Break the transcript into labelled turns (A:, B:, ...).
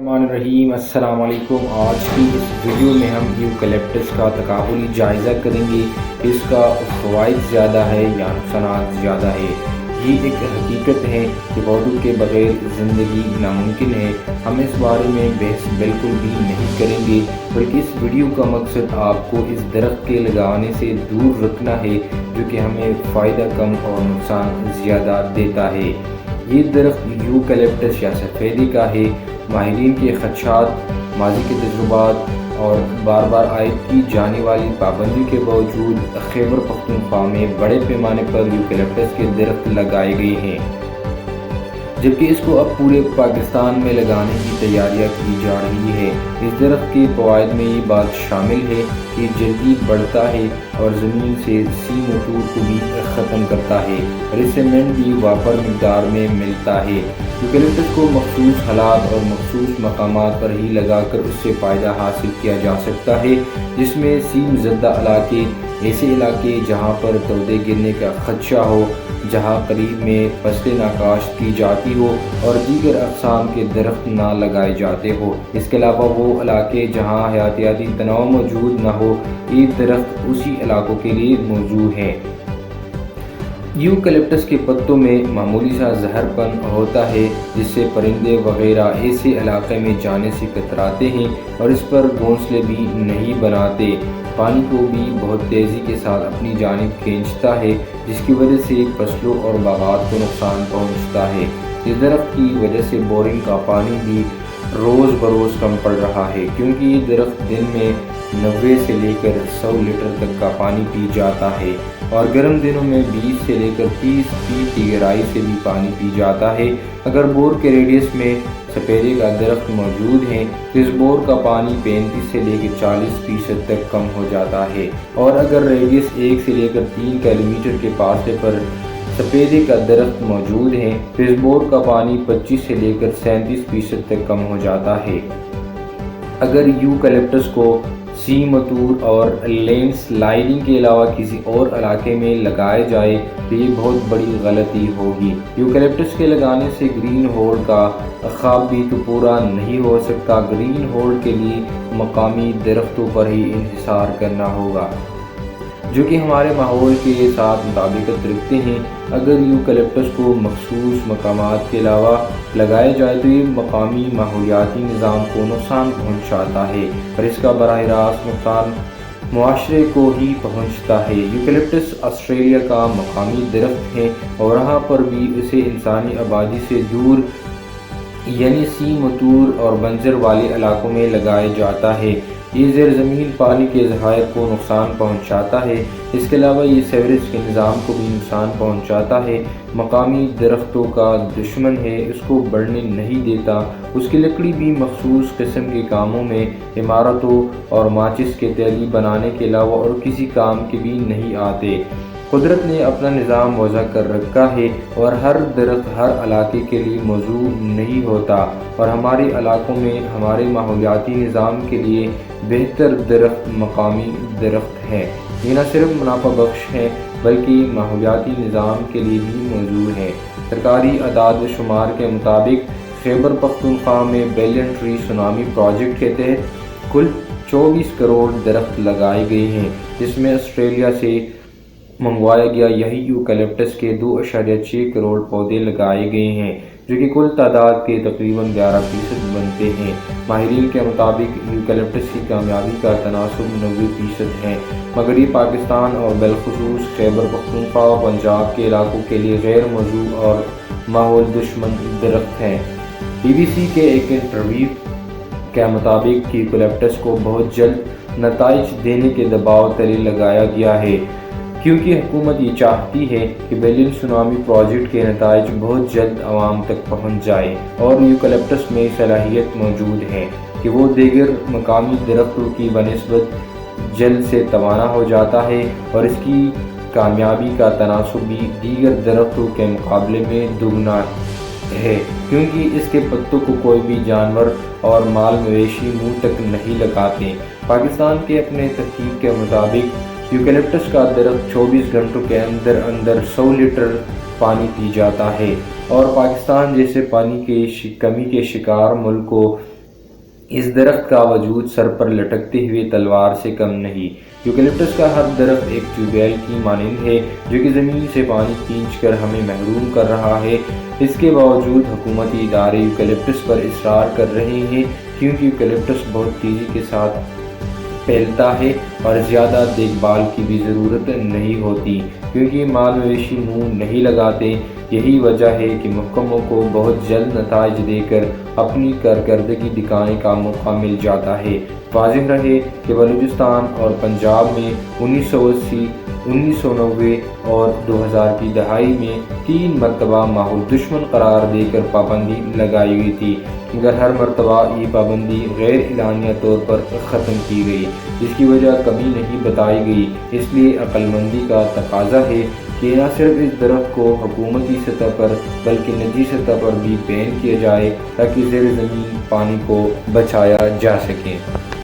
A: الرحمن الرحیم، السلام علیکم۔ آج کی اس ویڈیو میں ہم یوکلپٹس کا تقابلی جائزہ کریں گے کہ اس کا فوائد زیادہ ہے یا نقصانات زیادہ ہے۔ یہ ایک حقیقت ہے کہ پودوں کے بغیر زندگی ناممکن ہے۔ ہم اس بارے میں بحث بالکل بھی نہیں کریں گے، بلکہ اس ویڈیو کا مقصد آپ کو اس درخت کے لگانے سے دور رکھنا ہے جو کہ ہمیں فائدہ کم اور نقصان زیادہ دیتا ہے۔ یہ درخت یوکلپٹس یا سفیدے کا ہے۔ ماہرین کے خدشات، ماضی کے تجربات اور بار بار عائد کی جانے والی پابندی کے باوجود خیبر پختونخوا میں بڑے پیمانے پر یوکلپٹس کے درخت لگائے گئے ہیں، جبکہ اس کو اب پورے پاکستان میں لگانے کی تیاریاں کی جا رہی ہے۔ اس درخت کے فوائد میں یہ بات شامل ہے کہ جلدی بڑھتا ہے اور زمین سے CO2 کو بھی ختم کرتا ہے اور اس سے سیمنٹ بھی وافر مقدار میں ملتا ہے۔ یوکلپٹس کو مخصوص حالات اور مخصوص مقامات پر ہی لگا کر اس سے فائدہ حاصل کیا جا سکتا ہے، جس میں سیم زدہ علاقے، ایسے علاقے جہاں پر تودے گرنے کا خدشہ ہو، جہاں قریب میں فصلیں ناکاشت کی جاتی ہو اور دیگر اقسام کے درخت نہ لگائے جاتے ہو۔ اس کے علاوہ وہ علاقے جہاں حیاتیاتی تنوع موجود نہ ہو، یہ درخت اسی علاقوں کے لیے موزوں ہیں۔ یوکلپٹس کے پتوں میں معمولی سا زہر پن ہوتا ہے جس سے پرندے وغیرہ ایسے علاقے میں جانے سے کتراتے ہیں اور اس پر گھونسلے بھی نہیں بناتے۔ پانی کو بھی بہت تیزی کے ساتھ اپنی جانب کھینچتا ہے، جس کی وجہ سے فصلوں اور باغات کو نقصان پہنچتا ہے۔ اس درخت کی وجہ سے بورنگ کا پانی بھی روز بروز کم پڑ رہا ہے، کیونکہ یہ درخت دن میں 90 سے لے کر 100 لیٹر تک کا پانی پی جاتا ہے اور گرم دنوں میں 20 سے لے کر 30 فیٹ کی گہرائی سے بھی پانی پی جاتا ہے۔ اگر بور کے ریڈیس میں سپیرے کا درخت موجود ہے تو اس بور کا پانی 35 سے لے کر 40% تک کم ہو جاتا ہے، اور اگر ریڈیس 1 سے لے کر 3 کلومیٹر کے فاصلے پر سپیرے کا درخت موجود ہے تو اس بور کا پانی 25 سے لے کر 37% تک کم ہو جاتا ہے۔ اگر یوکلپٹس کو سیمتور اور لینڈ سلائڈنگ کے علاوہ کسی اور علاقے میں لگایا جائے تو یہ بہت بڑی غلطی ہوگی۔ یوکلپٹس کے لگانے سے گرین ہولڈ کا خواب بھی تو پورا نہیں ہو سکتا۔ گرین ہولڈ کے لیے مقامی درختوں پر ہی انحصار کرنا ہوگا جو کہ ہمارے ماحول کے ساتھ مطابقت رکھتے ہیں۔ اگر یوکلپٹس کو مخصوص مقامات کے علاوہ لگایا جائے تو یہ مقامی ماحولیاتی نظام کو نقصان پہنچاتا ہے اور اس کا براہ راست نقصان معاشرے کو ہی پہنچتا ہے۔ یوکلپٹس آسٹریلیا کا مقامی درخت ہے اور وہاں پر بھی اسے انسانی آبادی سے دور یعنی سیمتور اور بنجر والے علاقوں میں لگایا جاتا ہے۔ یہ زیر زمین پانی کے ذخائر کو نقصان پہنچاتا ہے۔ اس کے علاوہ یہ سیوریج کے نظام کو بھی نقصان پہنچاتا ہے۔ مقامی درختوں کا دشمن ہے، اس کو بڑھنے نہیں دیتا۔ اس کی لکڑی بھی مخصوص قسم کے کاموں میں، عمارتوں اور ماچس کے تیلی بنانے کے علاوہ اور کسی کام کے بھی نہیں آتے۔ قدرت نے اپنا نظام وضع کر رکھا ہے اور ہر درخت ہر علاقے کے لیے موزوں نہیں ہوتا، اور ہمارے علاقوں میں ہمارے ماحولیاتی نظام کے لیے بہتر درخت مقامی درخت ہیں۔ یہ نہ صرف منافع بخش ہیں بلکہ ماحولیاتی نظام کے لیے بھی موزوں ہیں۔ سرکاری اعداد و شمار کے مطابق خیبر پختونخوا میں بلین ٹری سونامی پروجیکٹ کے تحت کل 24 کروڑ درخت لگائے گئے ہیں، جس میں آسٹریلیا سے منگوایا گیا یہی یوکلپٹس کے 2.6 کروڑ پودے لگائے گئے ہیں، جو کہ کل تعداد کے تقریباً 11% بنتے ہیں۔ ماہرین کے مطابق یوکلپٹس کی کامیابی کا تناسب 90% ہے، مگر یہ پاکستان اور بالخصوص خیبر پختونخوا و پنجاب کے علاقوں کے لیے غیر موزوں اور ماحول دشمن درخت ہیں۔ BBC کے ایک انٹرویو کے مطابق یوکلپٹس کو بہت جلد نتائج دینے کے دباؤ تلے لگایا گیا ہے، کیونکہ حکومت یہ چاہتی ہے کہ بلین سونامی پروجیکٹ کے نتائج بہت جلد عوام تک پہنچ جائیں، اور یوکلپٹس میں صلاحیت موجود ہے کہ وہ دیگر مقامی درختوں کی بنسبت جلد سے توانا ہو جاتا ہے، اور اس کی کامیابی کا تناسب بھی دیگر درختوں کے مقابلے میں دگنا ہے، کیونکہ اس کے پتوں کو کوئی بھی جانور اور مال مویشی منہ تک نہیں لگاتے۔ پاکستان کے اپنے تحقیق کے مطابق یوکلپٹس کا درخت 24 گھنٹوں کے اندر 100 لیٹر پانی پی جاتا ہے، اور پاکستان جیسے پانی کی کمی کے شکار ملک کو اس درخت کا وجود سر پر لٹکتے ہوئے تلوار سے کم نہیں۔ یوکلپٹس کا ہر درخت ایک ٹیوب ویل کی مانند ہے جو کہ زمین سے پانی کھینچ کر ہمیں محروم کر رہا ہے۔ اس کے باوجود حکومتی ادارے یوکلپٹس پر اصرار کر رہے ہیں کیونکہ یوکلپٹس بہت تیزی کے ساتھ پھیلتا ہے اور زیادہ دیکھ بھال کی بھی ضرورت نہیں ہوتی کیونکہ مال مویشی منہ نہیں لگاتے۔ یہی وجہ ہے کہ محکموں کو بہت جلد نتائج دے کر اپنی کارکردگی دکھانے کا موقع مل جاتا ہے۔ واضح رہے کہ بلوچستان اور پنجاب میں 1980، 1990 اور 2000 کی دہائی میں 3 مرتبہ ماحول دشمن قرار دے کر پابندی لگائی گئی تھی، مگر ہر مرتبہ یہ پابندی غیر اعلانیہ طور پر ختم کی گئی، جس کی وجہ کبھی نہیں بتائی گئی۔ اس لیے عقل مندی کا تقاضا ہے کہ نہ صرف اس درخت کو حکومتی سطح پر بلکہ نجی سطح پر بھی بین کیا جائے تاکہ زیر زمین پانی کو بچایا جا سکے۔